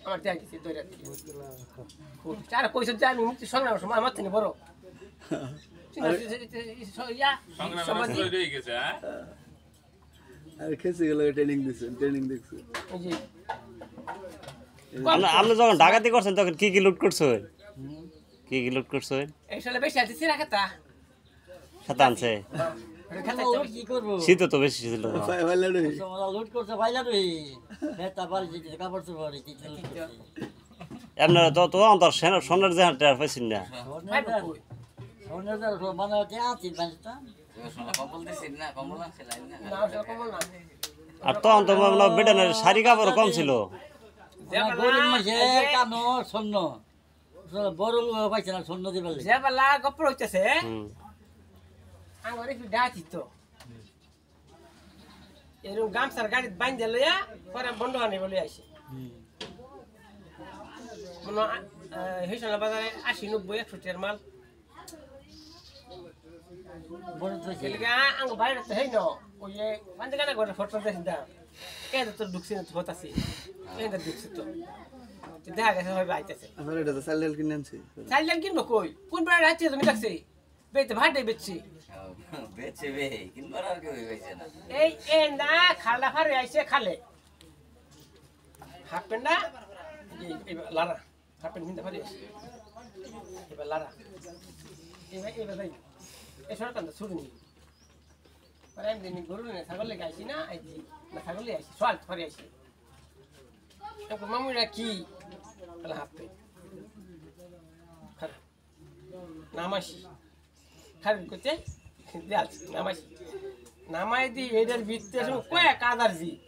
আমার দেয়া গেছে দইরা থেকে চার পয়সা যে আমি মুক্তি সংগ্রাম সময় আমার থেকে বড় আর খেসে গেল ট্রেনিং দিছেন ট্রেনিং দেখছেন আপনি যখন ডাকাতি করছেন তখন কি কি লুট করছেন কি কি লুট করছেন এই সালে বেশি আছে সিরা খাতা খাতা আনছে কি করবো শীত তো বেশি ছিল লুট করছে ভাইলা রে নেতা বাড়ি যেতে কাপড় চোপড় আপনারা তো অন্তর সোনার জাহাজ টের পাইছেন না মানে আছি মানুষটা আর তখন তো বেটানের শাড়ি কাপড় কম ছিল গরিব মাসের কানো স্বর্ণ বড় লোক পাইছে না স্বর্ণ দিবে যে বেলা গপ্প হইতেছে আমার একটু ডাকি তো এরকম গামছার গাড়ি বাইন্ধে লইয়া পরে বন্ধ আনি বলে আসি মনে হিসালা বাজারে 80-90-100 টাকার মাল আঙ্গ বাইরে তো হেই ন ওই পাঞ্জে গানা করে ফটো দেখি দা কে তো ঢুকছি না তো হতাছি এটা ঢুকছি তো দেখা গেছে ভাই আইতেছে আমার এটা তো সাইলেল কিনে আনছি সাইলেন কিনবো কই কোন পাড়া আছে তুমি দেখছি বেতে ভাড়ে বেচছি বেচে বে কিনবার আর কেউ বেচে না এই না খালা ফারে আইছে খালে হাফ প্যান্ট না এই লারা হাফ প্যান্ট কিনতে পারি এবার লারা এবার ভাই এই সরকার তো ছুটনি পরে আমি দিন গরু না ছাগল লেগে আইছি না আইছি না ছাগল লেগে আইছি সোয়াল ফারে আইছি এখন মামুরা কি বলে হাফ প্যান্ট নামাসি খারাপ করতে নামাইছি নামাই দি এদের ভিত্তি কয়েক আদার জিপ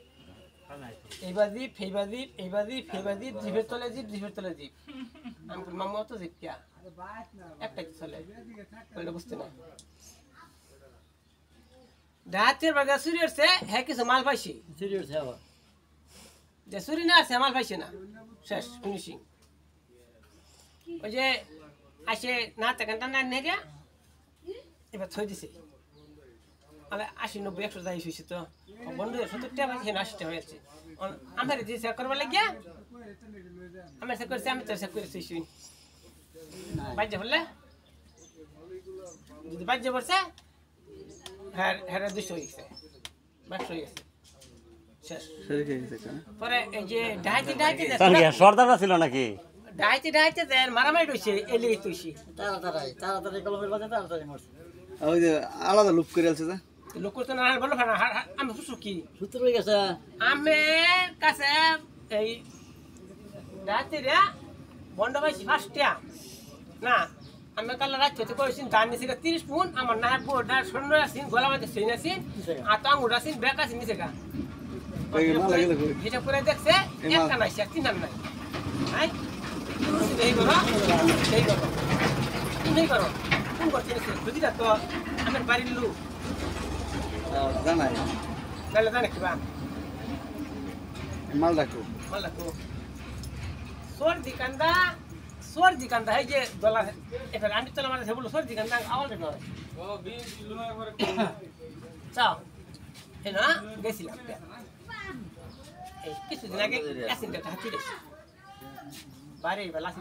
এইবার দ্বীপ ফেইবার দ্বীপ এইবার দ্বীপ ফেইবার দ্বীপ জিপের তলে জিপ জিপের তলে জিপ আমি মামু অত জিপ কিয়া একটাই চলে বলে বুঝতে না ডাহাতের বাজার চুরি হচ্ছে হ্যাঁ কিছু মাল পাইছি যে চুরি না আছে মাল পাইছে না শেষ ফিনিশিং ওই যে আসে না টাকা না নেগে এবার থই দিছে আমি 80-90-100 যাই শুয়েছি তো বন্ধু 70 টাকা পাইছে 80 টাকা হয়েছে আমার যে চেক করবার লাগিয়া আমি চেক করছি আমি তো চেক করেছি শুই বাজ্যে বললে যদি বাজ্যে পড়ছে হ্যাঁ হ্যাঁ 200 হয়ে গেছে 500 হয়ে গেছে শেষ পরে এই যে ডাইতে সর্দাররা ছিল নাকি ডাইতে দেন মারামারি হইছে এলিয়ে তুইছি তাড়াতাড়ি কলমের বাজে তাড়াতাড়ি মরছে ওই যে আলাদা লুপ করে আছে যা লোক করতে না বলো না আমি সুসুকি সূত্র হয়ে গেছে আমি কাছে এই রাত্রিরে বন্ধ পাইছি 5টা না আমি কাল রাত্রে করেছি ধান নিচে 30 পুন আমার না বোর্ডার শূন্য আছেন গলা মাঝে সেই আছেন আর তো আঙুর আছেন ব্যাক আছেন নিচে গা হিসাব করে দেখছে একটা নাই তিন নাই হ্যাঁ এই করো তুমি করো কোন করতে বুঝি তো আমার বাড়ির লোক জানাই তাহলে জানে কিবা মাল রাখো সর্দি কান্দা এই যে ডলার এটা আমি তো আমার বলো সর্দি কান্দা আওয়াজ নয় ও 20 কিলো একবারে চাও এই না গেছিলাম এই কিছুদিন আগে অ্যাসিডটা হাতি দিয়েছি বাড়ি বেলা আসি